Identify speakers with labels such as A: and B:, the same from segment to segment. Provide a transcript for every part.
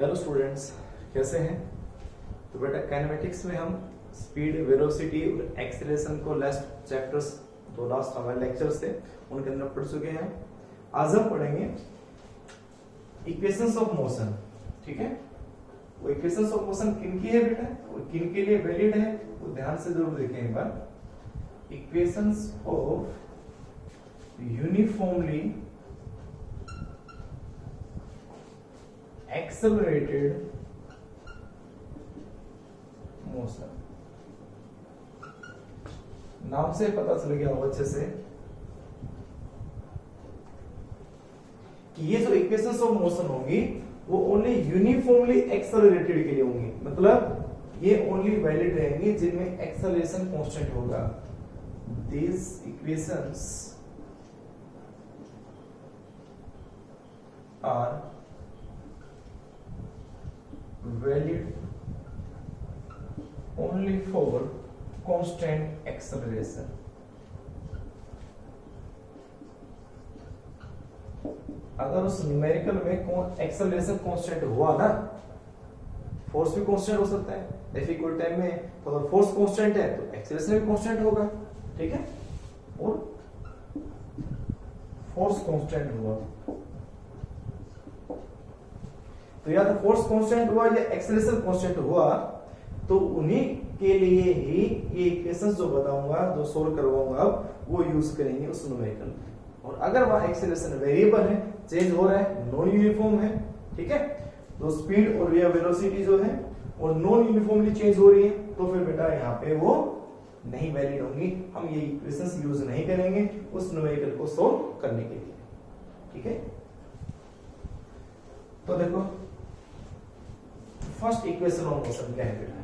A: Hello students, कैसे हैं? तो बेटा काइनेमेटिक्स में हम स्पीड, वेलोसिटी और एक्सीलरेशन को लास्ट चैप्टर्स जो लास्ट हमारे लेक्चर्स थे उनके अंदर पढ़ चुके हैं। आज हम पढ़ेंगे इक्वेशंस ऑफ मोशन। ठीक है, वो इक्वेशंस ऑफ मोशन किन की है बेटा और किन के लिए वैलिड है वो ध्यान से जरूर देखें एक बार। Equations of uniformly accelerated motion। नाम से पता चल गया होगा अच्छे से कि ये जो इक्वेशंस ऑफ मोशन होंगी वो ओनली यूनिफॉर्मली एक्सेलरेटेड के लिए होंगी, मतलब ये ओनली वैलिड रहेंगी जिनमें एक्सेलरेशन कांस्टेंट होगा। This equations are valid only for constant acceleration। अगर उस न्यूमेरिकल में एक्सेलरेशन कांस्टेंट हुआ ना, फोर्स भी कांस्टेंट हो सकता है डिफिकल्ट टाइम में, तो अगर फोर्स कांस्टेंट है तो एक्सेलरेशन भी कांस्टेंट होगा। ठीक है, और फोर्स कांस्टेंट हुआ तो या तो फोर्स कांस्टेंट हुआ या एक्सेलरेशन कांस्टेंट हुआ तो उन्हीं के लिए ही ये इक्वेशंस जो बताऊंगा, जो सोल्व करवाऊंगा अब, वो यूज करेंगे उस न्यूमेरिकल। और अगर वहां एक्सेलरेशन वेरिएबल है, चेंज हो रहा है, नॉन यूनिफॉर्म है, ठीक है, तो स्पीड और वेलोसिटी जो है और नॉन यूनिफॉर्मली चेंज हो रही है, तो फिर बेटा यहाँ पे वो नहीं वैलिड होंगी। हम ये इक्वेशंस यूज नहीं करेंगे उस न्यूमेरिकल को सोल्व करने के लिए। ठीक है, तो देखो फर्स्ट इक्वेशन ऑफ मोशन क्या है बेटा।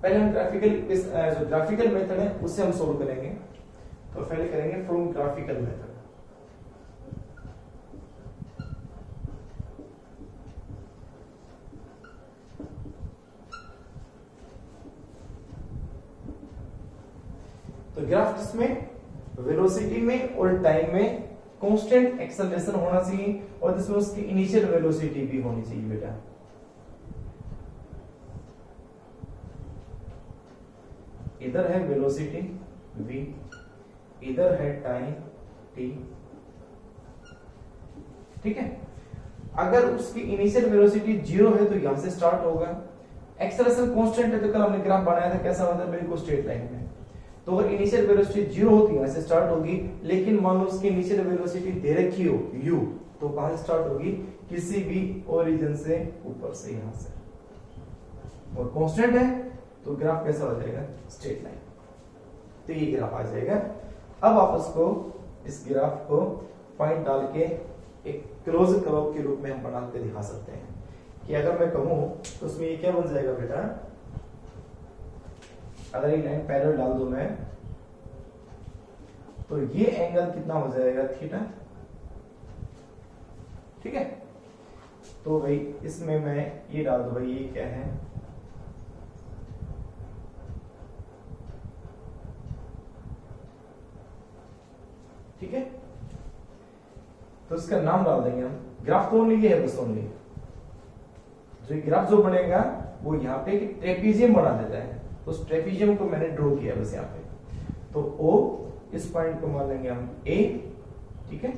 A: पहले हम जो ग्राफिकल मेथड है उससे हम सोल्व करेंगे। तो पहले करेंगे फ्रॉम ग्राफिकल मेथड। तो ग्राफ में वेलोसिटी में और टाइम में कांस्टेंट एक्सेलरेशन होना चाहिए और जिसमें उसकी इनिशियल वेलोसिटी भी होनी चाहिए बेटा। इधर है वेलोसिटी v, इधर है टाइम t। ठीक है, अगर उसकी इनिशियल वेलोसिटी 0 है तो यहां से स्टार्ट होगा। एक्सेलरेशन कांस्टेंट है तो कल हमने ग्राफ बनाया था कैसा, मतलब बिल्कुल स्ट्रेट लाइन में। तो अगर इनिशियल वेलोसिटी 0 होती है ऐसे स्टार्ट होगी, लेकिन मान लो उसकी इनिशियल वेलोसिटी दे रखी हो u, तो कहां से स्टार्ट होगी, किसी भी ओरिजिन से ऊपर से, यहां से, और कांस्टेंट है तो ग्राफ कैसा हो जाएगा, स्ट्रेट लाइन। तो ये ग्राफ आ जाएगा। अब आप उसको, इस ग्राफ को पॉइंट डाल के एक क्लोज कर्व के रूप में हम बना के दिखा सकते हैं कि अगर मैं कहूं तो उसमें ये क्या बन जाएगा बेटा, अगर ये लाइन पैरेलल डाल दूं मैं तो ये एंगल कितना हो जाएगा, थीटा। ठीक है, तो भाई इसमें मैं ये डाल दूं, भाई ये क्या है, ठीक है, तो इसका नाम डाल देंगे हम। ग्राफ तो ओनली ये है, बस ओनली जो ग्राफ जो बनेगा वो यहाँ पे ट्रेपीजियम बना देता है। तो उस ट्रेपीजियम को मैंने ड्रॉ किया बस यहाँ पे। तो O, इस पॉइंट को मान लेंगे हम A। ठीक है,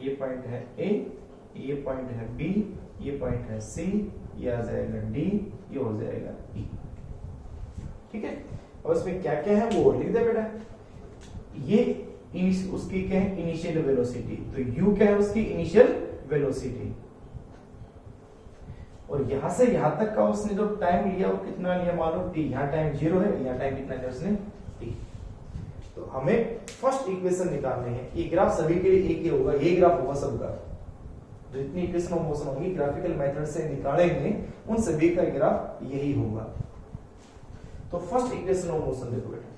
A: ये पॉइंट है A, ये पॉइंट है B, ये पॉइंट है C, ये आ जाएगा D, ये हो जाएगा E। ठीक है, और इसमें क्या क्या है वो लिख दे बेटा। ये उसकी क्या है, इनिशियल वेलोसिटी, तो u क्या है, उसकी इनिशियल वेलोसिटी। और यहां से यहां तक का उसने जो टाइम लिया वो कितना लिया, मालूम t, यहां टाइम 0 है, यहां टाइम कितना लिया उसने, t। तो हमें फर्स्ट इक्वेशन निकालने हैं। ये ग्राफ सभी के लिए एक ही होगा, ये ग्राफ होगा सबका। जो इतनी इक्वेशन ऑफ मोशन होगी ग्राफिकल मेथड से निकालेंगे उन सभी का ग्राफ यही होगा। तो फर्स्ट इक्वेशन ऑफ मोशन देखो बेटा,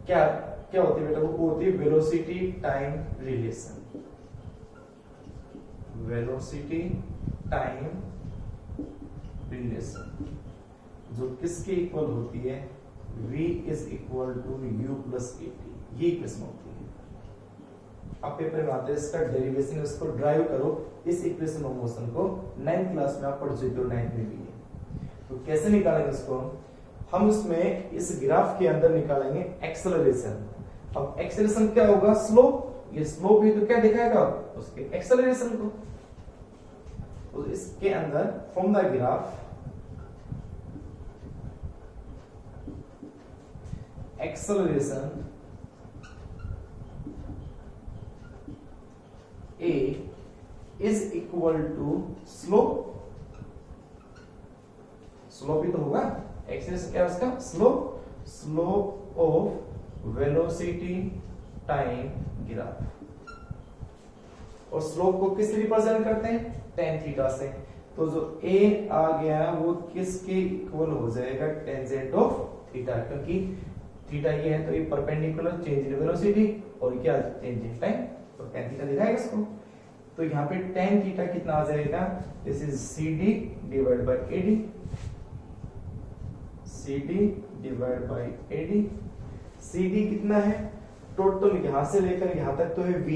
A: क्या क्या होती है बेटा, वो होती है velocity time relation. Velocity time relation जो किसके इक्वल होती है, v is equal to u plus at। ये इक्वेशन होती है। अब पेपर में आता है इसका डेरिवेशन, इसको ड्राइव करो इस इक्वेशन ऑफ मोशन को। 9th क्लास में आप पढ़ चुके हो, 9th में भी है। तो कैसे निकालेंगे इसको हम, उसमें इस ग्राफ के अंदर निकालेंगे एक्सेलरेशन। अब एक्सेलरेशन क्या होगा, स्लोप। ये स्लोप ही तो क्या दिखाएगा, उसके एक्सेलरेशन को। तो इसके अंदर from the graph acceleration A is equal to slope. Slope ही तो होगा, एक्सेलरेशन क्या है उसका, slope. Slope of velocity time graph. और स्लोप को किस रिप्रेजेंट करते हैं, tan थीटा से। तो जो A आ गया वो किसके इक्वल हो जाएगा, टेंजेंट ऑफ थीटा, क्योंकि थीटा ये है तो ये परपेंडिकुलर चेंज इन वेलोसिटी और क्या चेंज इन टाइम, तो tan थीटा दिखाएगा इसको। तो यहाँ पे tan थीटा कितना आ जाएगा, this is CD divide by AD। CD divide by AD। CD कितना है, टोटल यहां से लेकर यहां तक तो है V।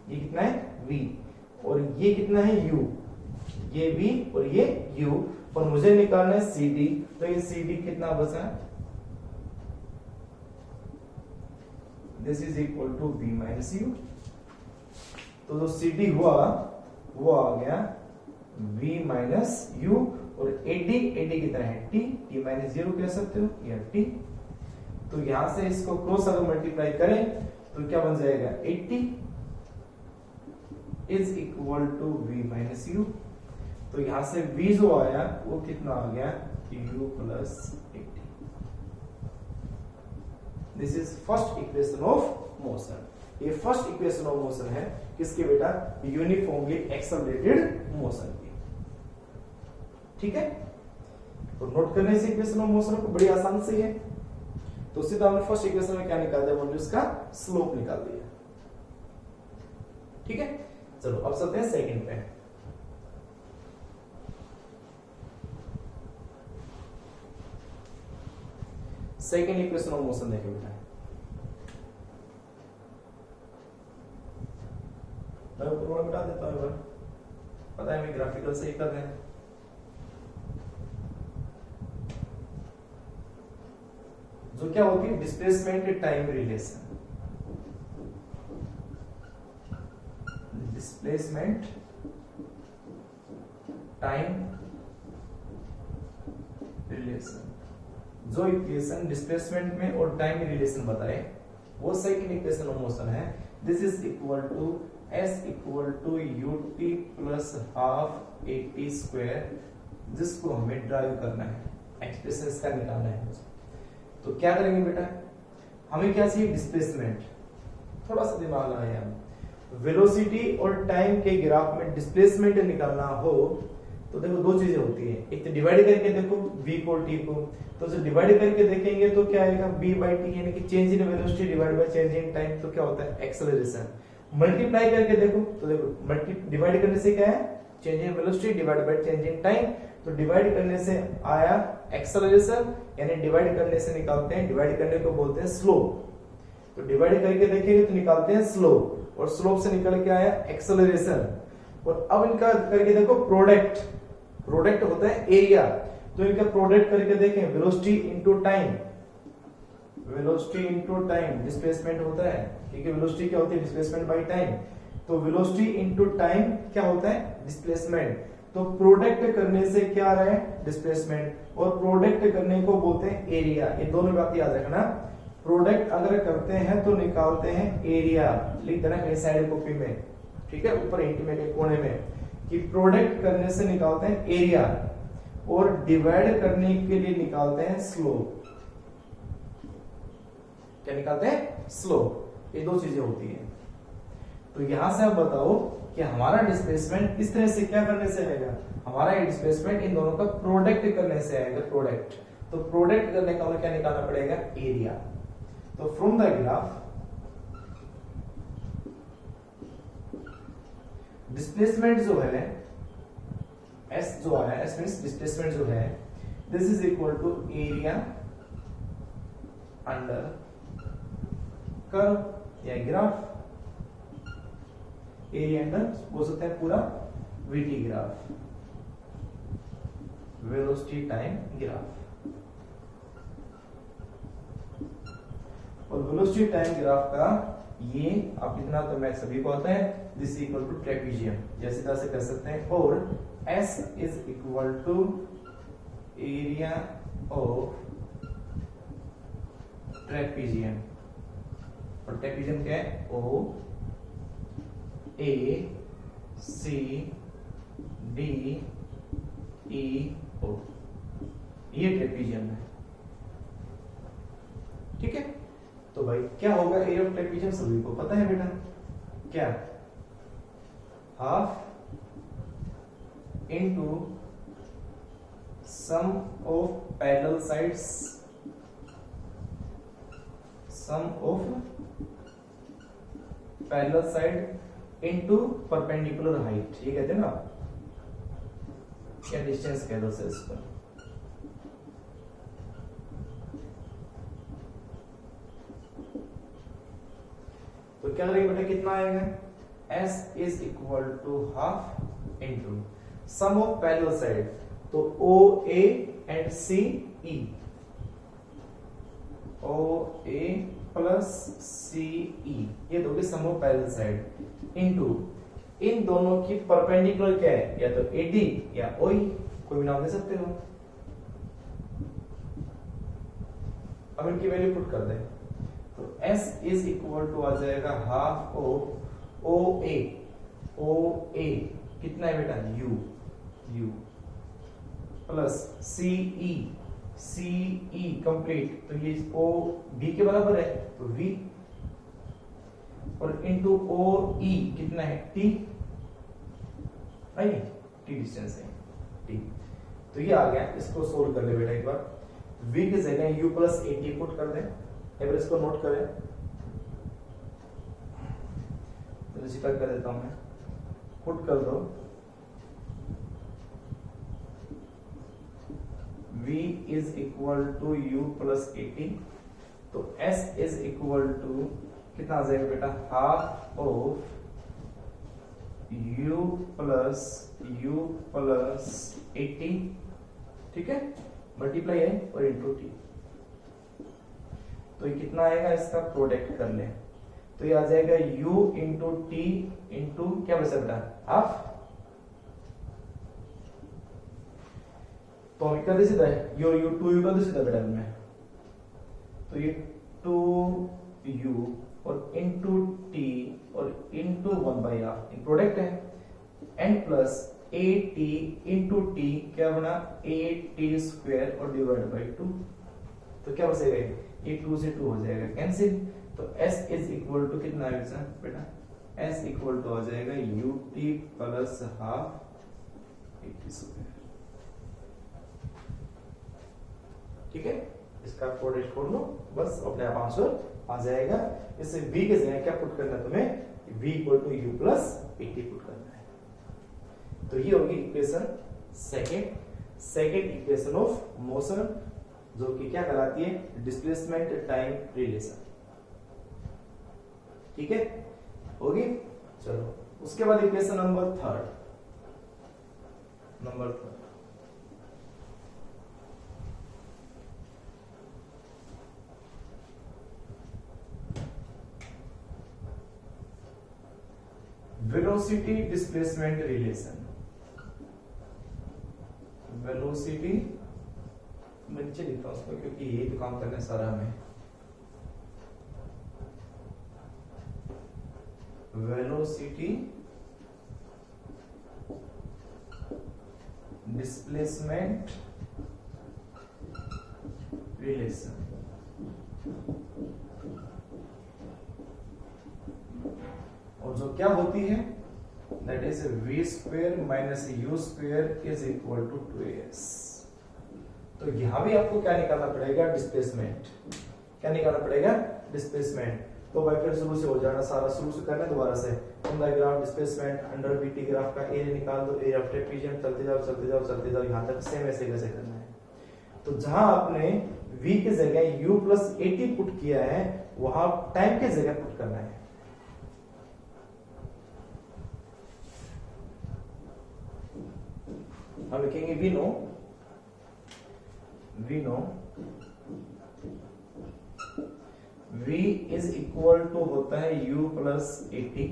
A: ये कितना है V, और ये कितना है U। ये V और ये U, और मुझे निकालना है CD। तो ये CD कितना बचा, this is equal to V minus U। तो जो CD हुआ वो आ गया V माइनस U, और AD कितना है T माइनस 0 कह सकते हो, या T। तो यहां से इसको क्रॉस अगर मल्टीप्लाई करें तो क्या बन जाएगा, 80 is equal to V minus U। तो यहां से V जो आया वो कितना आ गया, U plus 80। This is first equation of motion. ये फर्स्ट इक्वेशन ऑफ मोशन है किसके बेटा, यूनिफॉर्मली एक्सेलरेटेड मोशन की। ठीक है, तो नोट करने से इक्वेशन ऑफ मोशन को बड़ी आसान से है। तो सीधा हमने फर्स्ट इक्वेशन में क्या निकाल दिया, बोलिए उसका स्लोप निकाल दिया। ठीक है, चलो अब चलते हैं सेकंड पे। सेकंड इक्वेशन ऑफ मोशन देखिए बेटा, मैं ऊपर बता देता हूं, पता है मैं ग्राफिकल से ही कर रहे हैं। जो क्या होती है, displacement time relation. Displacement time relation, जो इक्वेशन डिस्प्लेसमेंट में और टाइम में रिलेशन बताए वो सेकंड इक्वेशन ऑफ मोशन है। This is equal to S equal to ut plus half AT square, जिसको हमें ड्राइव करना है, एक्सप्रेशन इसका निकालना है मुझे। तो क्या करेंगे बेटा, हमें क्या चाहिए, डिस्प्लेसमेंट। थोड़ा सा दिमाग लगाइए आप। वेलोसिटी और टाइम के ग्राफ में डिस्प्लेसमेंट निकालना हो तो देखो दो चीजें होती है, एक तो डिवाइड करके देखो v को t को। तो जो डिवाइड करके देखेंगे तो क्या आएगा, b बाई टी, यानी कि change in velocity divide by change in time. तो क्या होता है, एक्सेलरेशन। मल्टीप्लाई करके देखो तो देखो डिवाइड करने से क्या है, change in velocity divide by change in time. तो डिवाइड करने से आया एक्सेलरेशन, यानी डिवाइड करने से निकालते हैं, डिवाइड करने को बोलते हैं स्लोप। तो डिवाइड करके देखेंगे तो निकालते हैं स्लोप, और स्लोप से निकल के आया एक्सेलरेशन। और अब इनका करके देखो प्रोडक्ट, प्रोडक्ट होता है एरिया। तो इनका प्रोडक्ट करके देखें, velocity into time, velocity into time displacement होता है, ठीक है। वेलोसिटी क्या होती है, डिस्प्लेसमेंट बाय टाइम। तो वेलोसिटी इनटू टाइम क्या होता है, डिस्प्लेसमेंट। तो प्रोडक्ट करने से क्या आ रहा है, डिस्प्लेसमेंट, और प्रोडक्ट करने को बोलते हैं एरिया। ये दोनों बात याद रखना। प्रोडक्ट अगर करते हैं तो निकालते हैं एरिया, लिख देना कहीं साइड कॉपी में, ठीक है, ऊपर इंट में कहीं कोने में, कि प्रोडक्ट करने से निकालते हैं एरिया, और डिवाइड करने के लिए निकालते हैं स्लोप। क्या निकालते हैं, स्लोप। ये दो चीजें होती हैं। तो यहां से आप बताओ कि हमारा डिस्प्लेसमेंट किस तरह से क्या करने से आएगा, हमारा ये डिस्प्लेसमेंट इन दोनों का प्रोडक्ट करने से आएगा, प्रोडक्ट। तो प्रोडक्ट करने का क्या निकालना पड़ेगा, एरिया। तो फ्रॉम द ग्राफ डिस्प्लेसमेंट जो है S जो आया, S मींस डिस्प्लेसमेंट जो है, this is equal to area under curve. या ग्राफ, एरिया अंडर बोल सकते हैं पूरा VT graph, velocity time graph. और वेलोसिटी टाइम ग्राफ का ये आप इतना तो मैथ सभी को आता है, दिस इक्वल टू ट्रेपीजियम, जैसे तरह से कर सकते हैं। और S is equal to area of trapezium, और ट्रेपीजियम क्या है? O A C D E O, ये ट्रेपीजियम है। ठीक है, तो भाई क्या होगा एरिया ऑफ ट्रेपीजियम सभी को पता है बेटा, क्या? Half into sum of parallel sides, sum of parallel side into perpendicular height, ये कहते हैं ना, या डिस्टेंस कह दो से इसको। तो क्या करेंगे बेटा, कितना आएगा? S is equal to half into sum of parallel side, तो O A and C E, O A plus C E, ये दोगे sum of parallel side, into इन दोनों की परपेंडिकुलर क्या है, या तो AD या OE, कोई भी नाम दे सकते हो। अब इनकी वैल्यू पुट कर दें, तो S इज इक्वल टू आ जाएगा हाफ ऑफ OA, OA कितना है बेटा? U plus CE, CE complete, तो ये O B के बराबर है, तो V, और इनटू OE कितना है? T, नहीं T डिस्टेंस है, T। तो ये आ गया, इसको सोल्व कर ले बेटा एक बार। V की जगह U प्लस AT पुट कर दें, एक इसको नोट करें, तो स्पष्ट कर देता हूं मैं, पुट कर दो V is equal to U plus AT, तो S इज इक्वल टू कितना आ जाएगा बेटा? Half of U plus AT, ठीक है, मल्टीप्लाई है और इंटू T, तो ये कितना आएगा? इसका प्रोडक्ट कर ले, तो ये आ जाएगा U इंटू T इंटू क्या बच सकता है? हाफ। तो हम कर दे सीधा U 2U कर दे सीधा बेटा में, तो ये 2U और इंटू T और इंटू 1/2, प्रोडक्ट है, n plus AT into T क्या बना? AT स्क्वायर और डिवाइड बाई 2, तो क्या बचेगा? ये 2 से 2 हो जाएगा कैंसिल, तो S इज इक्वल टू कितना आएगा बेटा? S इक्वल टू आ जाएगा UT plus half AT square, ठीक है। इसका प्रोडक्ट खोल लो, बस अपने आप आंसर आ जाएगा। इससे V के जगह क्या पुट करना है तुम्हें? V equal to U plus AT put करना है। तो ये होगी equation second equation of motion, जो कि क्या कहलाती है? डिस्प्लेसमेंट टाइम रिलेशन, ठीक है, होगी। चलो उसके बाद equation number third, velocity displacement relation. Velocity मैं नीचे लिखता हूं उसको, क्योंकि यही तो काम करना है सारा हमें। वेलोसिटी डिस्प्लेसमेंट रिलेशन, और जो क्या होती है? That is v square minus u square is equal to 2s। तो यहां भी आपको क्या निकालना पड़ेगा? डिस्प्लेसमेंट। क्या निकालना पड़ेगा? डिस्प्लेसमेंट। तो भाई फिर शुरू से हो जाना, सारा शुरू से करना दोबारा से। On the graph displacement under BT graph का एरिया निकाल दो, एरिया ऑफ ट्रेपीजियम, चलते जाओ यहां तक, सेम ऐसे कैसे करना है। तो जहां आपने v की जगह u प्लस at पुट किया है वहां टाइम की जगह पुट करना है। हम लिखेंगे we know v is equal to होता है u प्लस 80।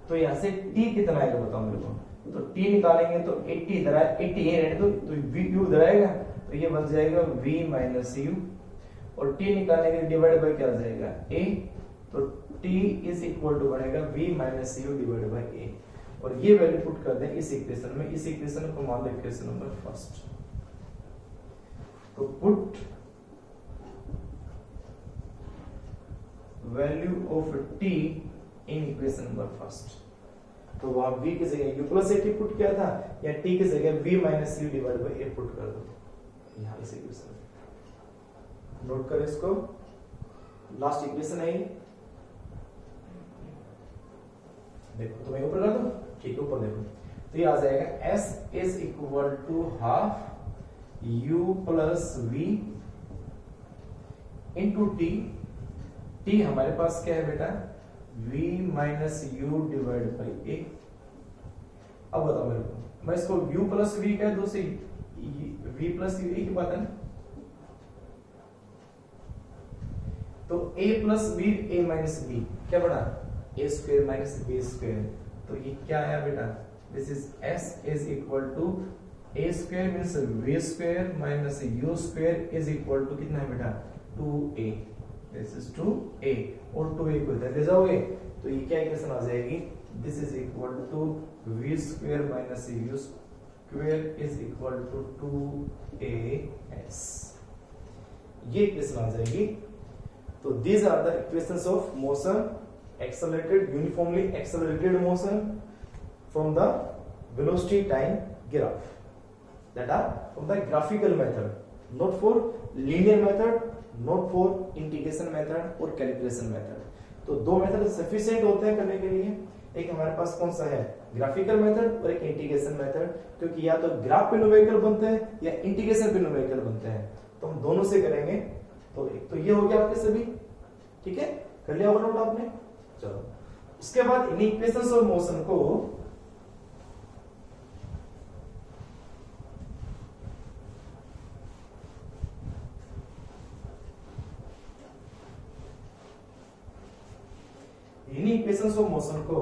A: तो यहां से t कितना आएगा बताओ मेरे को। तो t निकालेंगे तो 80 इधर आए, 80 ये रहने दो, तो v u इधर आएगा तो ये बन जाएगा v माइनस u, और t निकालने के डिवाइड बाय क्या आ जाएगा a, तो t इज इक्वल टू बनेगा v minus u divide by a, और ये वैल्यू पुट कर दें इस इक्वेशन में। इस इक्वेशन को मान लो इक्वेशन नंबर फर्स्ट। तो put value of t in equation number first. तो वहां v की जगह u प्लस 80 पुट किया था, या t की जगह v minus u divide by a put कर दो यहां इस इक्वेशन में। नोट करें इसको, लास्ट इक्वेशन है ये। देखो तो मैं ऊपर कर दूं, ठीक है ऊपर देखो तो ये आ जाएगा s is equal to half u plus v into t। t हमारे पास क्या है बेटा v minus u divide by a। अब बताओ मेरे को, मैं इसको u प्लस v कह दूं से v प्लस u की बात है ना, तो a plus v a minus b क्या बना a square minus b square. तो ये क्या है बेटा, this is s is equal to a square means v square minus u square is equal to कितना है बेटा 2a। दिस इज 2a, और 2a को इधर ले जाओगे तो ये क्या इक्वेशन आ जाएगी, this is equal to v square minus u square is equal to 2as, ये इक्वेशन आ जाएगी। तो these are the equations of motion, accelerated, uniformly accelerated motion from the velocity time graph, that are from the graphical method, not for linear method, not for integration method or calculation method। तो दो method sufficient होते हैं करने के लिए, एक हमारे पास कौन सा है ग्राफिकल मेथड और एक इंटीग्रेशन मेथड, क्योंकि या तो ग्राफ पे न्यूमेरिकल बनते हैं या इंटीग्रेशन पे न्यूमेरिकल बनते हैं, तो हम दोनों से करेंगे। तो एक तो ये हो गया आपके सभी, ठीक है, कर लिया होगा नोट आपने। चलो उसके बाद इन इक्वेशंस ऑफ मोशन को इक्वेशंस ऑफ मोशन को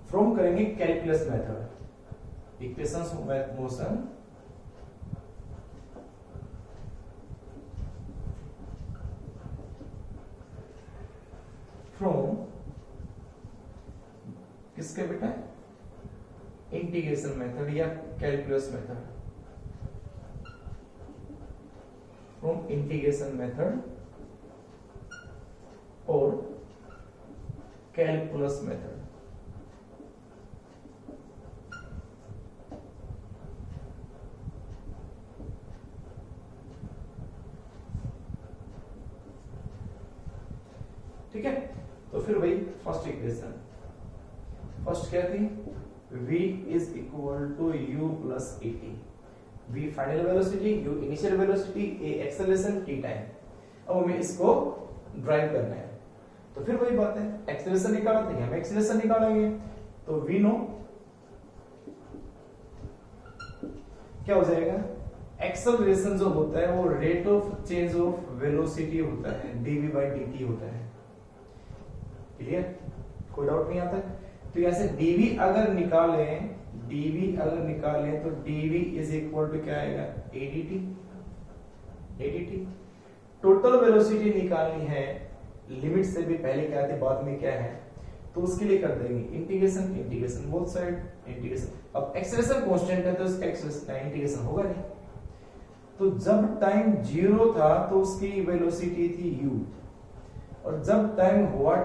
A: फ्रॉम करेंगे calculus method. Equations of motion from किसके बेटा इंटीग्रेशन मेथड या calculus method, from integration method और कैलकुलस मेथड। ठीक है, तो फिर वही फर्स्ट इक्वेशन, फर्स्ट क्या थी v is equal to u plus 80। v final velocity, u initial velocity, a acceleration, t time. अब हमें इसको ड्राइव करना है, तो फिर वही बात है एक्सेलरेशन निकालना है, हम एक्सेलरेशन निकालेंगे। तो v नो क्या हो जाएगा, एक्सेलरेशन जो होता है वो rate of change of velocity होता है, dv बाई dt होता है। क्लियर, कोई डाउट नहीं आता। तो यहां से dv अगर निकालें तो dv इज इक्वल टू क्या आएगा adt। टोटल वेलोसिटी निकालनी है, लिमिट से भी पहले क्या थी बाद में क्या है, तो उसके लिए कर देंगे इंटीग्रेशन बोथ साइड इंटीग्रेशन। अब एक्सेलरेशन कांस्टेंट है तो इसका इंटीग्रेशन होगा नहीं। तो जब टाइम 0 था तो उसकी वेलोसिटी थी u, और जब टाइम हुआ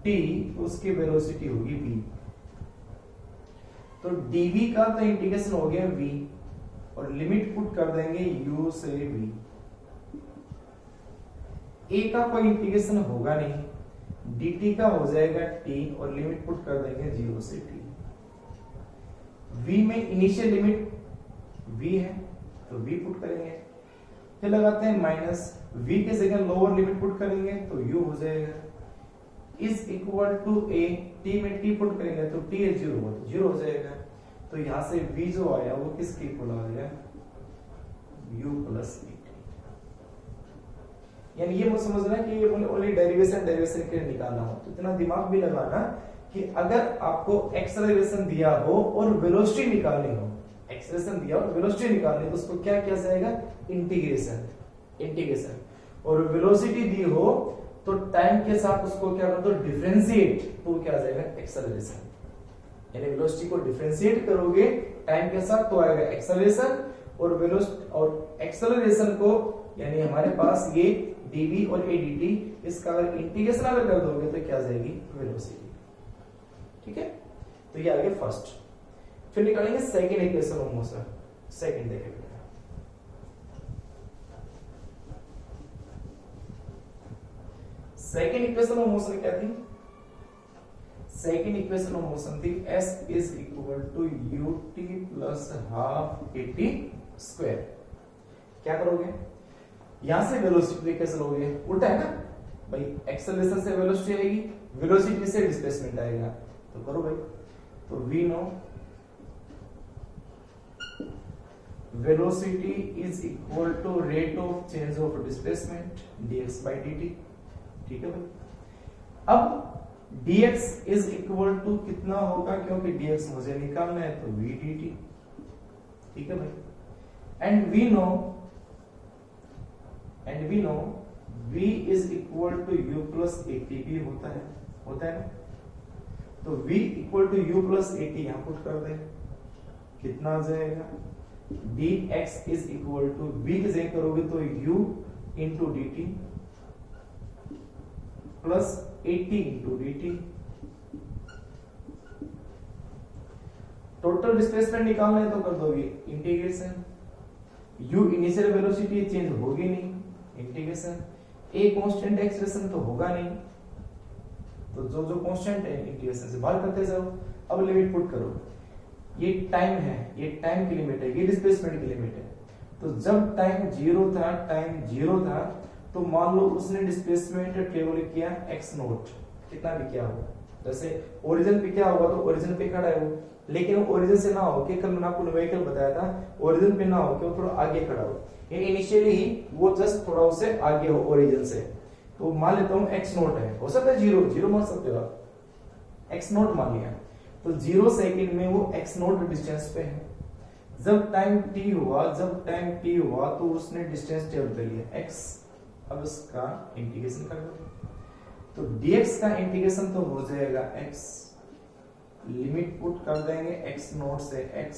A: t तो उसकी वेलोसिटी होगी v। तो dv का तो इंटीग्रेशन हो गया v, और लिमिट पुट कर देंगे u से v। a का कोई इंटीग्रेशन होगा नहीं, dt का हो जाएगा t, और लिमिट पुट कर देंगे 0 से t। v में इनिशियल लिमिट v है तो v पुट करेंगे, फिर लगाते हैं माइनस v के जगह लोअर लिमिट पुट करेंगे तो u हो जाएगा is equal to a, t में t पुट करेंगे तो t है 0 हो तो 0 हो जाएगा। तो यहां से v जो आया वो किसके इक्वल आ गया u प्लस et। यानी ये मुझे समझना कि ये ओनली डेरिवेशन के लिए निकालना हो तो इतना दिमाग भी लगाना कि अगर आपको एक्सेलरेशन दिया हो और वेलोसिटी निकालनी हो, एक्सेलरेशन दिया हो वेलोसिटी निकालनी हो तो उसको क्या किया जाएगा इंटीग्रेशन और वेलोसिटी दी हो तो टाइम के साथ उसको क्या कर दो डिफरेंशिएट तो क्या आ जाएगा एक्सेलरेशन। यानी वेलोसिटी को डिफरेंशिएट करोगे टाइम के साथ तो आएगा एक्सेलरेशन और वेलोसिटी और एक्सेलरेशन को यानी हमारे पास ये dv और adt इसका अगर इंटीग्रेशन अगर कर दोगे तो क्या आ जाएगी वेलोसिटी। ठीक है तो ये आ गया फर्स्ट। फिर निकालेंगे second equation of motion. Second देखेंगे सेकंड इक्वेशन ऑफ मोशन क्या थी? सेकंड इक्वेशन ऑफ मोशन थी s is equal to ut plus half at square. क्या करोगे यहां से वेलोसिटी कैसे लोगे उल्टा है ना भाई, एक्सेलरेशन से वेलोसिटी आएगी वेलोसिटी से डिस्प्लेसमेंट आएगा तो करो भाई। तो we know velocity is equal to rate of change of displacement dx by dt। ठीक है भाई। अब dx इज इक्वल टू कितना होगा क्योंकि dx मुझे निकालना है तो v dt। ठीक है भाई। And we know v is equal to u plus at भी होता है ना। तो v equal to u plus at यहां पुट कर दे कितना आ जाएगा dx is equal to v की जगह करोगे तो u into dt plus 80 into dt। Total displacement निकालना है तो कर दोगे integration u initial velocity change होगी नहीं इंटीग्रेशन a कांस्टेंट एक्सप्रेशन तो होगा नहीं तो जो कांस्टेंट है इंटीग्रेशन से बाहर करते जाओ। अब लिमिट पुट करो ये टाइम है ये टाइम की लिमिट है ये डिस्प्लेसमेंट की लिमिट है। तो जब टाइम जीरो था तो मान लो उसने डिस्प्लेसमेंट ट्रेवल किया x नॉट कितना भी किया हो जैसे ओरिजिन पे क्या होगा तो ओरिजिन पे खड़ा है वो लेकिन वो ओरिजिन से ना हो के कल मैंने आपको न्यूमेरिकल बताया था ओरिजिन पे ना हो के वो थोड़ा आगे खड़ा हो इनिशियली ही वो जस्ट थोड़ा उससे आगे हो ओरिजिन से। तो मान लेता हूं x नॉट है हो सकता है जीरो मान सकते हो आप x नॉट मान लिया तो 0 सेकंड में वो x नॉट डिस्टेंस पे है। जब टाइम t हुआ तो उसने डिस्टेंस ट्रेवल कर लिया x। अब इसका इंटीग्रेशन कर दो तो dx का इंटीग्रेशन तो हो जाएगा x लिमिट पुट कर देंगे x नॉट से x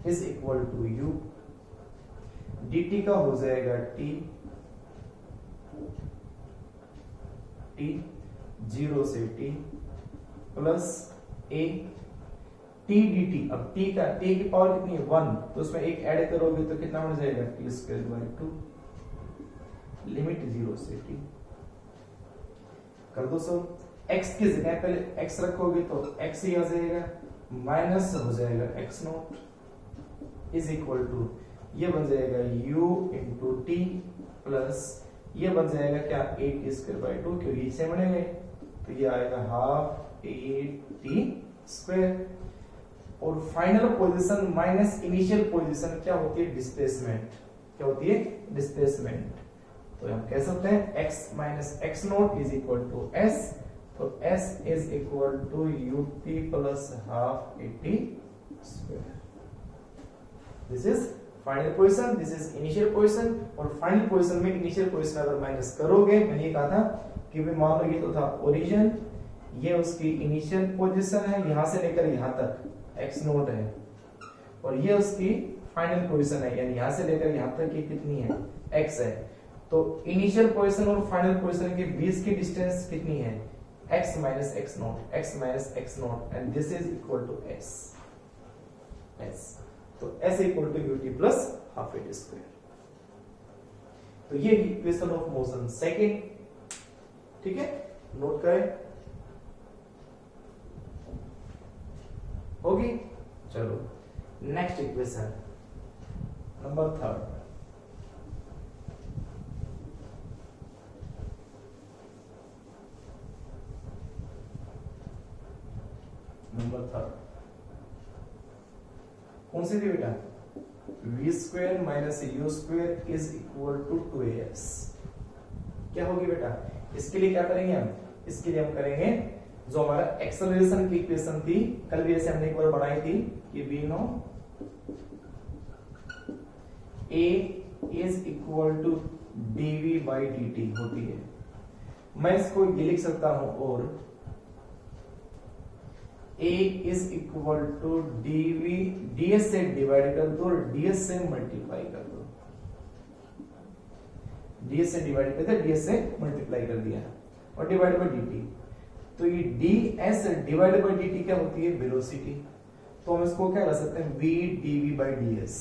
A: is equal to u dt का हो जाएगा t 0 से t plus a t dt। अब t की पावर कितनी है 1 तो उसमें एक ऐड करोगे तो कितना बन जाएगा t स्क्वायर बाय 2 लिमिट 0 से t कर दो सब। x की जगह पहले x रखोगे तो x ही आ जाएगा माइनस हो जाएगा x naught is equal to ये बन जाएगा u इंटू टी प्लस ये बन जाएगा क्या a t स्क्वायर बाय 2 क्योंकि इसे बनेंगे तो ये आएगा हाफ a t स्क्वायर। और final position minus initial position क्या होती है डिस्प्लेसमेंट। क्या होती है डिस्प्लेसमेंट। तो हम कह सकते हैं x minus x naught is equal to s तो s is equal to ut plus half at square. This is final position this is initial position. और फाइनल पोजीशन में इनिशियल पोजीशन अगर माइनस करोगे मैंने ये कहा था कि भाई मान लो ये तो था ओरिजिन ये उसकी इनिशियल पोजीशन है यहां से लेकर यहां तक x नोट है और ये उसकी फाइनल पोजीशन है यानी यहां से लेकर यहां तक ये कितनी है x है। तो इनिशियल पोजीशन और फाइनल पोजीशन के बीच की डिस्टेंस कितनी है x minus x naught and this is equal to s। तो s equal to ut plus half at square. तो ये इक्वेशन ऑफ मोशन सेकंड। ठीक है नोट करें होगी। चलो next equation number third. Number third कौन सी थी बेटा, v square minus u square is equal to 2as। क्या होगी बेटा, इसके लिए क्या करेंगे हम, इसके लिए हम करेंगे जो हमारा एक्सेलरेशन की इक्वेशन थी, कल भी ऐसे हमने एक बार बनाई थी कि v know a is equal to dv by dt होती है। मैं इसको ये लिख सकता हूं और a is equal to dv, ds से डिवाइड कर दो और ds से मल्टीप्लाई कर दो, ds से डिवाइड कर दिया, ds से मल्टीप्लाई कर दिया और डिवाइड बाय dt। तो ये ds डिवाइड बाय dt क्या होती है, वेलोसिटी। तो हम इसको क्या कर सकते हैं, v dv बाई ds।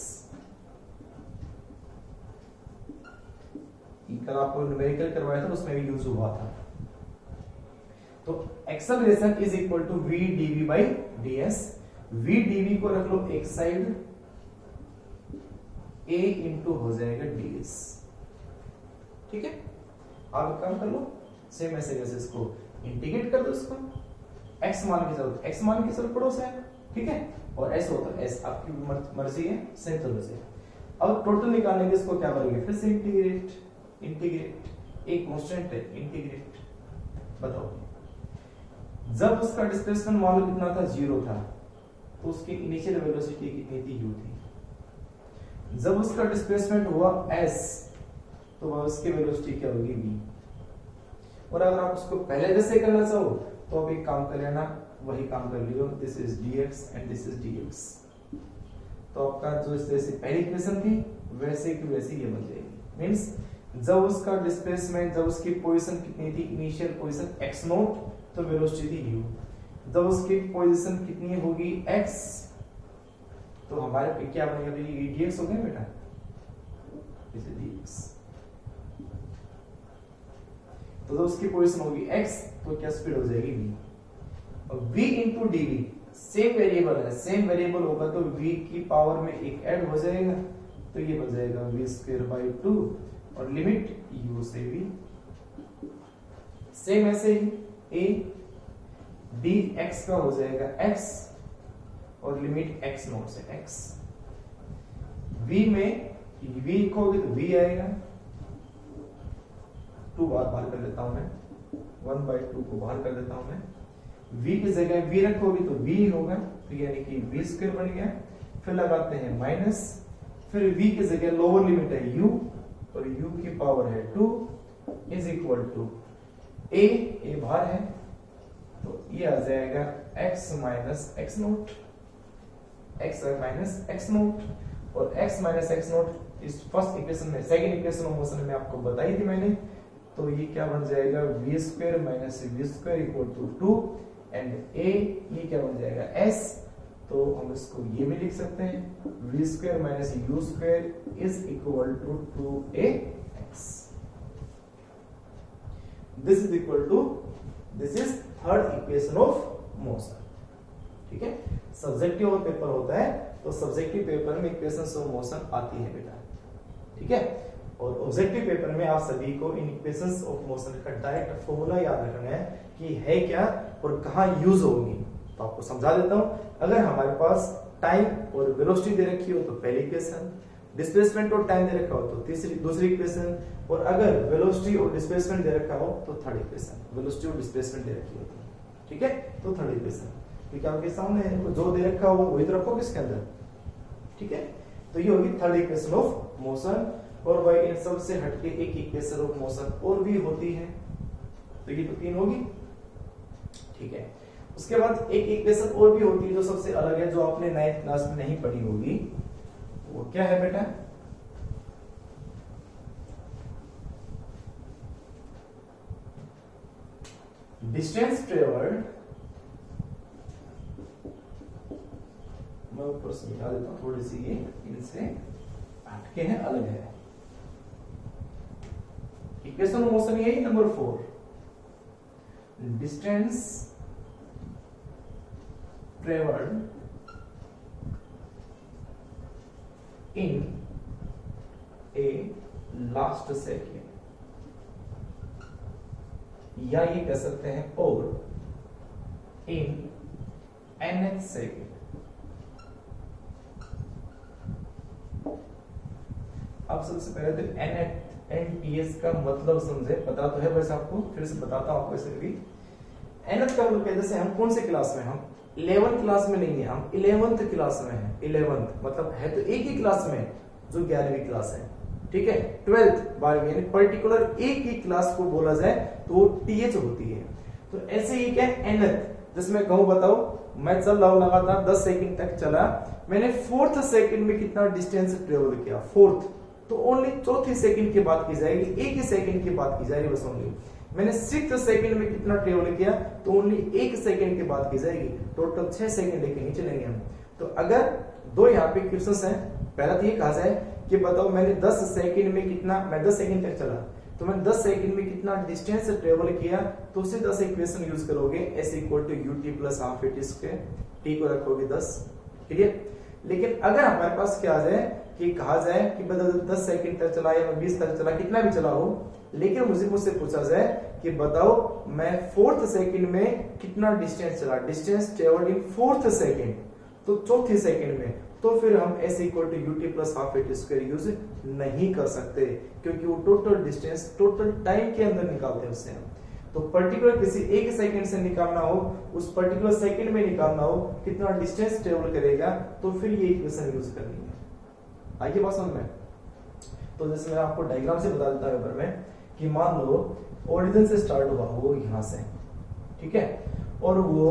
A: कल आपको न्यूमेरिकल करवाया था, उसमें भी यूज हुआ था। तो acceleration is equal to v dv by ds। v dv को रख लो एक साइड, a इंटू हो जाएगा ds। ठीक है, आप काम कर लो सेम ऐसे जैसे इसको इंटीग्रेट कर दो, इसको x मान की जरूरत, x मान की जरूरत पड़ोस है, ठीक है, और s होता है s, आपकी मर्जी है, सेम तरह से। अब टोटल निकालने के इसको क्या करोगे, फिर से इंटीग्रेट, इंटीग्रेट एक कांस्टेंट है, इंटीग्रेट। बताओ जब उसका डिस्प्लेसमेंट मान लो कितना था, 0 था, तो उसकी इनिशियल वेलोसिटी कितनी थी, u थी। जब उसका डिस्प्लेसमेंट हुआ s, तो वह उसकी वेलोसिटी क्या होगी, v। और अगर आप उसको पहले जैसे करना चाहो तो आप एक काम कर लेना, वही काम कर लियो, this is dx and this is dx। तो आपका जो इस तरह से पहली इक्वेशन थी वैसे की वैसे ये बन जाएगी। मींस जब उसका डिस्प्लेसमेंट, जब उसकी पोजीशन कितनी थी, इनिशियल पोजीशन x नॉट, तो वेलोसिटी थी u। जब उसकी पोजीशन कितनी होगी x, तो हमारे पे क्या बनेगा, ये dx हो गया बेटा, इसे dx। तो जब उसकी पोजीशन होगी x, तो क्या स्पीड हो जाएगी v। और v into dv same variable है, सेम वेरिएबल होगा तो v की पावर में एक ऐड हो जाएगा, तो ये बन जाएगा v स्क्वायर बाई 2 और लिमिट u से v। सेम ऐसे ही a dx का हो जाएगा x और लिमिट x नॉट से x। v में v लिखोगे तो v आएगा, 2 बाहर कर लेता हूं मैं, 1/2 को बाहर कर लेता हूं मैं, v की जगह v रखोगे तो v होगा, तो यानी कि v स्क्वायर बन गया। फिर लगाते हैं माइनस, फिर v की जगह लोअर लिमिट है u और u की पावर है 2 इज इक्वल टू a बाहर है, तो ये आ जाएगा x minus x note, x minus x note. और x माइनस x नोट इस फर्स्ट इक्वेशन में, सेकंड इक्वेशन ऑफ मोशन में आपको बताई थी मैंने, तो ये क्या बन जाएगा, v square minus v square equal to 2 and a, ये क्या बन जाएगा s। तो हम इसको ये भी लिख सकते हैं, v square minus u square is equal to 2ax। This is equal to, this is third equation of motion. ठीक है, सब्जेक्टिव और पेपर होता है, तो सब्जेक्टिव पेपर में इक्वेशंस ऑफ मोशन आती है बेटा, ठीक है। और ऑब्जेक्टिव पेपर में आप सभी को इन इक्वेशंस ऑफ मोशन का डायरेक्ट फॉर्मूला याद रखना है कि है क्या और कहां यूज होगी। तो आपको समझा देता हूं, अगर हमारे पास टाइम और वेलोसिटी दे रखी हो तो पहली इक्वेशन, डिस्प्लेसमेंट और टाइम दे रखा हो तो दूसरी इक्वेशन, और अगर वेलोसिटी और डिस्प्लेसमेंट दे रखा हो तो थर्ड इक्वेशन, वेलोसिटी और डिस्प्लेसमेंट दे रखी हो तो, ठीक है, तो थर्ड इक्वेशन। क्योंकि आपके सामने जो दे रखा हो वही तो रखोगे इसके अंदर, ठीक है। तो ये होगी थर्ड इक्वेशन ऑफ मोशन। और भाई इन सब से हटके एक इक्वेशन ऑफ मोशन और भी होती है, तो ये तो 3 होगी, ठीक है। उसके बाद एक इक्वेशन और भी होती है जो सबसे अलग है, जो आपने 9th क्लास में नहीं पढ़ी होगी, वो क्या है बेटा, डिस्टेंस ट्रेवल्ड। मैं ऊपर समझा देता हूं, थोड़ी सी ये इनसे हटके हैं, अलग है। इक्वेशन ऑफ मोशन यही नंबर 4, डिस्टेंस ट्रेवल्ड इन ए लास्ट सेकेंड, या ये कह सकते हैं और इन nth सेकेंड। अब सबसे पहले तो nth का मतलब समझे, पता तो है वैसे आपको, फिर से बताता हूं आपको ऐसे भी। nth का मतलब जैसे हम कौन से क्लास में, हम 11th क्लास में नहीं है, हम 11th क्लास में है। 11th मतलब है तो एक ही क्लास में जो 11वीं क्लास है, ठीक है। 12th 12वीं, यानी पर्टिकुलर एक ही क्लास को बोला जाए तो वो th होती है। तो ऐसे ही क्या nth, जिसमें कहूं बताओ मैं चल रहा हूं लगातार 10 सेकंड तक चला, मैंने 4th सेकंड में कितना डिस्टेंस ट्रेवल किया, 4th, तो ओनली चौथी सेकंड की बात की जाएगी, एक ही सेकंड की बात की जाएगी बस ओनली। मैंने 6th सेकंड में कितना ट्रेवल किया तो ओनली 1 सेकंड की बात की जाएगी, टोटल 6 सेकंड लेके नहीं चलेंगे हम। तो अगर दो यहाँ पे क्वेश्चंस हैं, पहला तो ये कहा जाए कि बताओ मैंने 10 सेकंड में कितना, मैं 10 सेकंड तक चला तो मैं 10 सेकंड में कितना डिस्टेंस ट्रेवल किया, तो उससे 10 इक्वेशन यूज करोगे, s equal to ut plus half at square, t को रखोगे 10, क्लियर। लेकिन अगर हमारे पास क्या आ जाए कि कहा जाए कि बताओ 10 सेकंड तक चला या 20 तक चला, कितना भी चला हो, लेकिन मुझसे पूछा जाए कि बताओ मैं 4th सेकंड में कितना डिस्टेंस चला, डिस्टेंस ट्रेवल्ड इन 4th सेकंड, तो चौथी सेकंड में, तो फिर हम s equal to ut plus half at square use नहीं कर सकते, क्योंकि वो टोटल डिस्टेंस टोटल टाइम के अंदर निकालते हैं उससे हम। तो पर्टिकुलर किसी एक सेकंड से निकालना हो, उस पर्टिकुलर सेकंड में निकालना हो कितना डिस्टेंस ट्रेवल करेगा, तो फिर ये इक्वेशन यूज करनी है। आइए बात समझ में। तो जैसे मैं आपको डायग्राम से बता देता हूं में कि मान लो ओरिजिन से स्टार्ट हुआ वो यहां से, ठीक है, और वो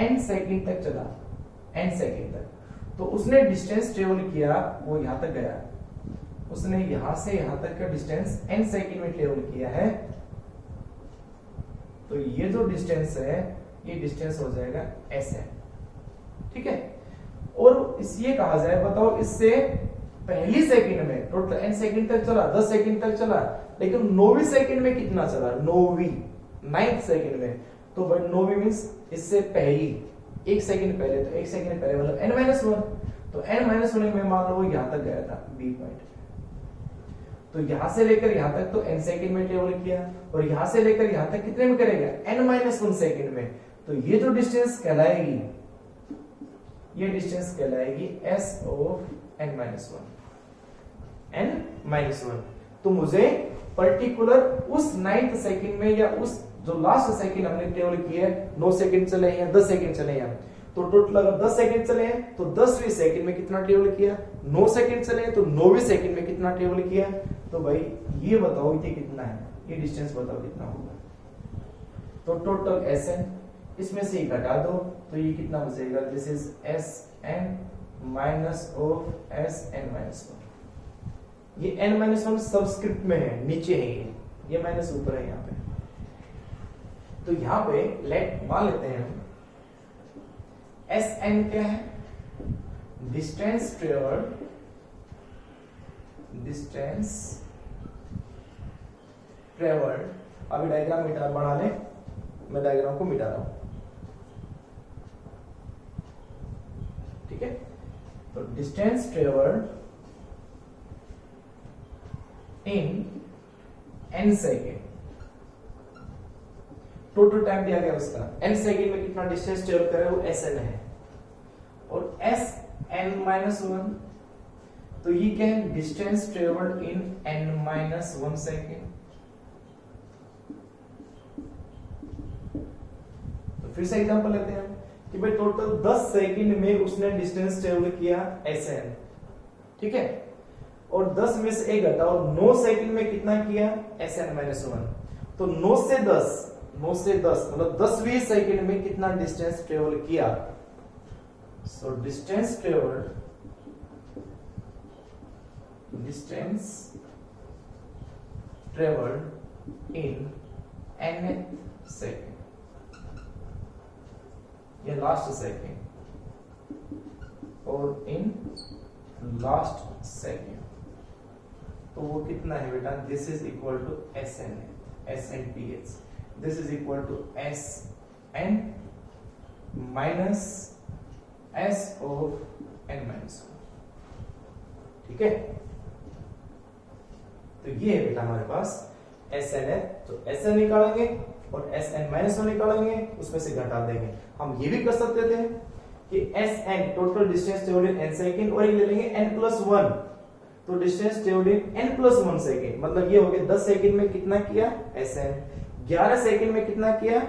A: n सेकंड तक चला, n सेकंड तक, तो उसने डिस्टेंस ट्रेवल किया, वो यहां तक गया, उसने यहां से यहां तक का डिस्टेंस n सेकंड में ट्रेवल किया है, तो ये जो डिस्टेंस है ये डिस्टेंस हो जाएगा sn, ठीक है। और ये कहा जाए बताओ इससे पहली सेकंड में टोटल n सेकंड तक चला, 10 सेकंड तक चला, लेकिन 9वीं सेकंड में कितना चला, 9th सेकंड में, तो बट 9वीं मींस इससे पहली, एक सेकंड पहले, तो एक सेकंड पहले मतलब n-1, तो n-1 में मान लो वो यहां तक गया था b पॉइंट, तो यहां से लेकर यहां तक तो n सेकंड में ट्रेवल किया, और यहां से लेकर यहां तक कितने में करेगा, n-1 सेकंड में, तो ये जो डिस्टेंस कहलाएगी, ये डिस्टेंस कहलाएगी s ऑफ n-1, n-1। तो मुझे पर्टिकुलर उस 9th सेकंड में या उस जो लास्ट सेकंड हमने ट्रेवल किया है, 9 सेकंड चले हैं, 10 सेकंड चले हैं, तो टोटल अगर 10 सेकंड चले हैं तो 10वीं सेकंड में कितना ट्रेवल किया, 9 सेकंड चले हैं तो 9वीं सेकंड में कितना ट्रेवल किया, तो भाई ये बताओ ये कितना है, ये डिस्टेंस बताओ कितना होगा। तो टोटल sn, इसमें से घटा दो तो ये कितना बचेगा, this is sn minus of sn-1, ये n-1 सबस्क्रिप्ट में है, नीचे है ये माइनस ऊपर है यहाँ पे। तो यहाँ पे लेट मान लेते हैं हम sn क्या है, डिस्टेंस ट्रेवल्ड, अभी डायग्राम मिटा बना ले, मैं डायग्राम को मिटा रहा हूं, ठीक है। तो डिस्टेंस ट्रेवल्ड इन n सेकेंड, टोटल टाइम दिया गया उसका, n सेकेंड में कितना डिस्टेंस ट्रेवल करे वो sn है, और sn-1, तो ये क्या है, डिस्टेंस ट्रेवल्ड इन n-1 सेकेंड। तो फिर से एग्जांपल लेते हैं कि भाई टोटल 10 सेकेंड में उसने डिस्टेंस ट्रेवल किया sn, ठीक है, और 10 में से एक घटाओ, 9 सेकंड में कितना किया, sn-1, तो 9 से 10 मतलब 10वीं सेकंड में कितना डिस्टेंस ट्रेवल किया, so distance travelled in nth second या लास्ट सेकंड, और इन लास्ट सेकंड, तो वो कितना है बेटा, this is equal to SN/th, this is equal to SN minus S of n-1, ठीक है। तो ये है बेटा हमारे पास एस एन है तो एस एन निकालेंगे और एस एन माइनस वन निकालेंगे, उसमें से घटा देंगे। हम ये भी कर सकते थे कि S N total distance travelled in N second, और ये ले लेंगे एन प्लस वन, तो distance travelled in N plus one second, मतलब ये हो गया 10 सेकेंड में कितना किया एस एन, 11 सेकेंड में कितना किया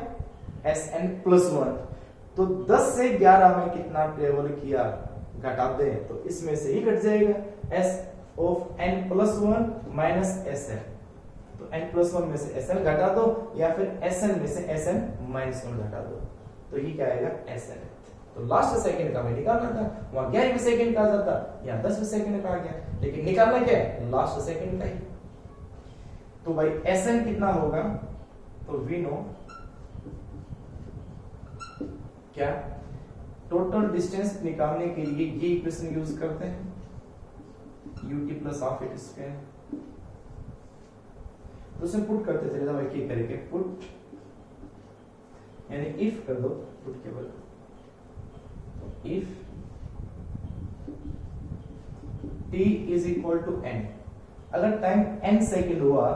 A: एस एन प्लस वन, तो 10 से 11 में कितना ट्रेवल किया घटा दे तो इसमें से ही घट जाएगा S of N plus one minus S N, तो एन प्लस वन में से एस एन घटा दो या फिर एस एन में से एस एन माइनस वन घटा दो, तो ये क्या आएगा एस एन। तो लास्ट सेकंड का हमें निकालना था, वहां 11वें सेकंड का आता था, यहाँ 10वें सेकंड का आ गया, लेकिन निकालना क्या है लास्ट सेकंड का ही। तो भाई एस एन कितना होगा, तो वी नो क्या टोटल डिस्टेंस निकालने के लिए ये इक्वेशन यूज करते हैं ut plus half it square, तो उसे पुट करते चले जाओ, एक करके पुट यानी इफ कर दो, पुट केवल if t is equal to n, अगर टाइम n सेकेंड हुआ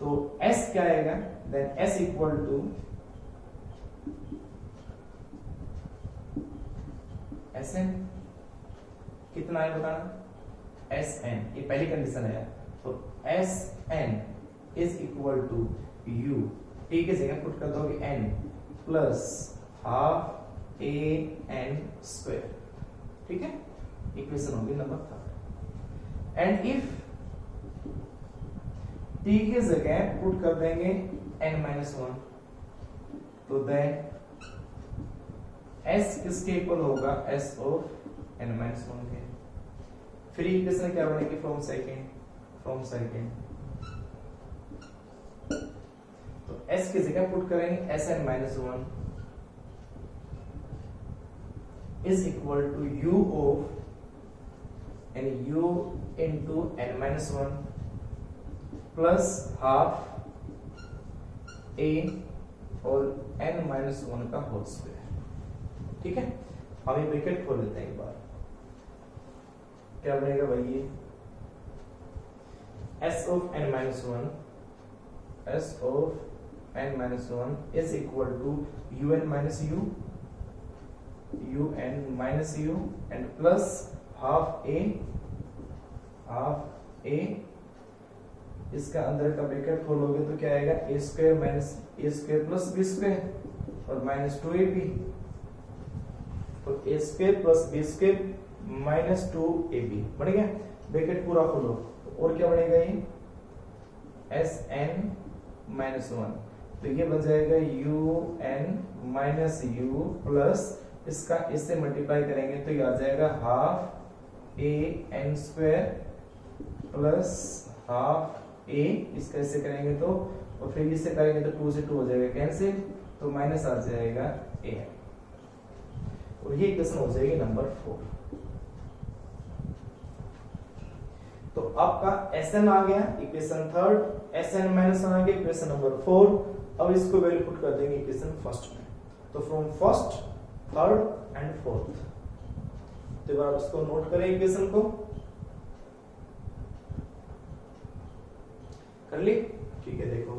A: तो s क्या आएगा, then s equal to Sn, कितना है बताना, Sn, ये पहली कंडीशन है, तो Sn is equal to u, t की जगह पुट कर दोगे n plus half a n square, ठीक है, इक्वेशन होगी नंबर 3। एंड इफ t की जगह पुट कर देंगे n माइनस वन, तो देन s किसके इक्वल होगा s of n minus one के, फिर इक्वेशन क्या बनेगी फ्रॉम सेकेंड, तो s की जगह पुट करेंगे sn minus one is equal to u of यानी u into n minus one plus half a और n माइनस वन का होल स्क्वायर, ठीक है। हम ये ब्रैकेट खोल लेते हैं एक बार, क्या बनेगा भाई ये s of n minus one, s of n minus one is equal to un minus u, un minus u and plus half a, इसका अंदर का ब्रैकेट खोलोगे तो क्या आएगा a square minus a square plus b square और minus 2ab, तो a square plus b square minus 2ab बन गया, ब्रैकेट पूरा खोलो, तो और क्या बनेगा ये sn माइनस वन, तो ये बन जाएगा un माइनस u प्लस इसका इससे मल्टीप्लाई करेंगे तो ये आ जाएगा half a n square plus half a, इसका इससे करेंगे तो, और फिर इससे करेंगे तो 2 से 2 हो जाएगा कैंसिल, तो माइनस आ जाएगा a, और ये इक्वेशन हो जाएगी नंबर 4। तो आपका Sn आ गया equation third, Sn minus one आ गया इक्वेशन नंबर 4। अब इसको वैल्यू पुट कर देंगे इक्वेशन फर्स्ट में, तो from first third and fourth, तो एक बार उसको नोट करें इक्वेशन को, कर ली, ठीक है। देखो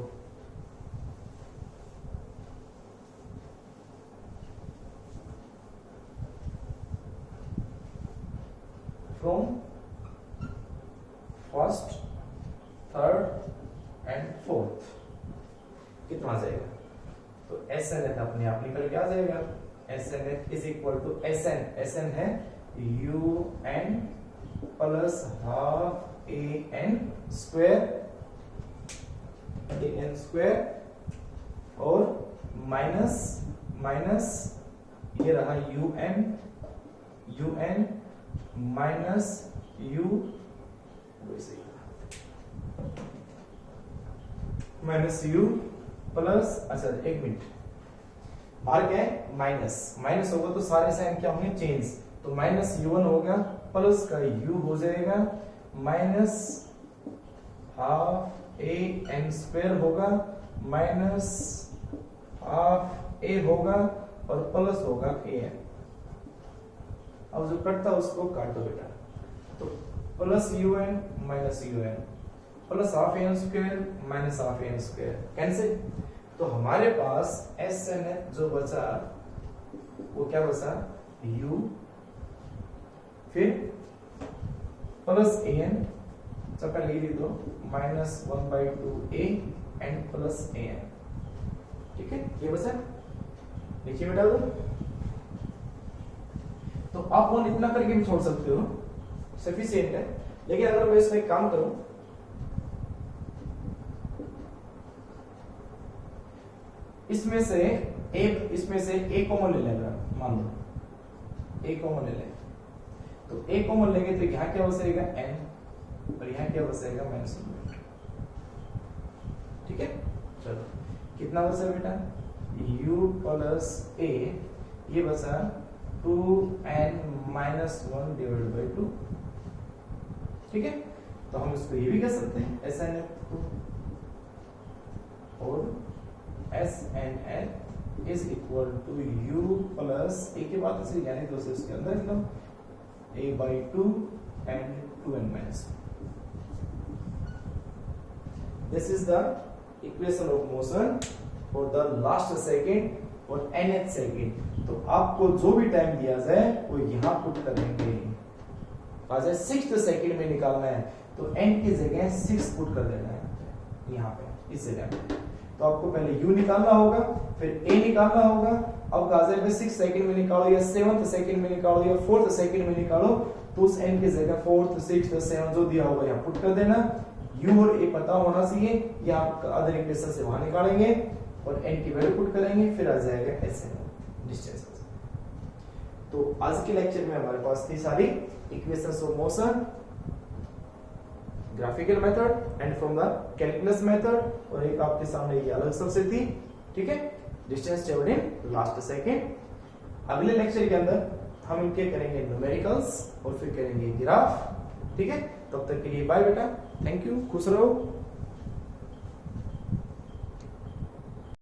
A: from first third and fourth कितना आ जाएगा, तो Sn है अपने आप निकल के आ जाएगा, Sn is equal to Sn है un plus half an square और माइनस ये रहा un minus u minus u plus, अच्छा एक मिनट, बाहर क्या है माइनस होगा तो सारे साइन क्या होंगे चेंज, तो माइनस u1 होगा प्लस का u हो जाएगा minus half a n square होगा माइनस हाफ a होगा और प्लस होगा a n। अब जो कटता उसको काट दो बेटा, तो plus un minus un plus half an square minus half an square cancel. तो हमारे पास एस एन एच जो बचा वो क्या बचा, u फिर प्लस ए एन, सब पहले लिख दो minus 1/2 a and plus A N. ठीक है, ये बचा, नीचे मिटा दो। तो आप वन इतना करके भी छोड़ सकते हो, सफिशिएंट है। लेकिन अगर मैं इसमें काम करूं, इसमें से ए कॉमन ले लेगा, मान लो ए कॉमन ले लें, तो ए कॉमन लेंगे तो यहाँ क्या बचेगा n और यहाँ क्या बचेगा -1। ठीक है, चलो कितना बचा बेटा, u प्लस a, ये बचा 2n -1 डिवाइड बाई 2। ठीक है, तो हम इसको ये भी कह सकते हैं एस एन एफ और S N L is equal to u plus a के बाद इसे यानी दो से उसके अंदर एकदम a by 2 and 2n minus. This is the equation of motion for the last second और nth सेकेंड। तो आपको जो भी टाइम दिया जाए वो यहां पुट करेंगे। आज 6th सेकेंड में निकालना है तो n की जगह 6 पुट कर देना है यहाँ पे इस जगह पे। तो आपको पहले u निकालना होगा, फिर a निकालना होगा। अब कहा जाए 6 सेकेंड में निकालो या 7th सेकेंड में निकालो या 4th सेकेंड में निकालो, तो उस n की जगह 4th 6th 7th जो दिया होगा यहाँ पुट कर देना। u और a पता होना चाहिए, या आप अदर इक्वेशन से वहां निकालेंगे और n की वैल्यू पुट करेंगे, फिर आ जाएगा sn डिस्टेंस। तो आज के लेक्चर में हमारे पास थी सारी equations of motion, graphical method and from the calculus method, और एक आपके सामने ये अलग सबसे थी। ठीक है, डिस्टेंस ट्रेवल्ड इन लास्ट सेकंड। अगले लेक्चर के अंदर हम इनके करेंगे न्यूमेरिकल्स और फिर करेंगे ग्राफ। ठीक है, तब तक के लिए बाय बेटा, थैंक यू, खुश रहो।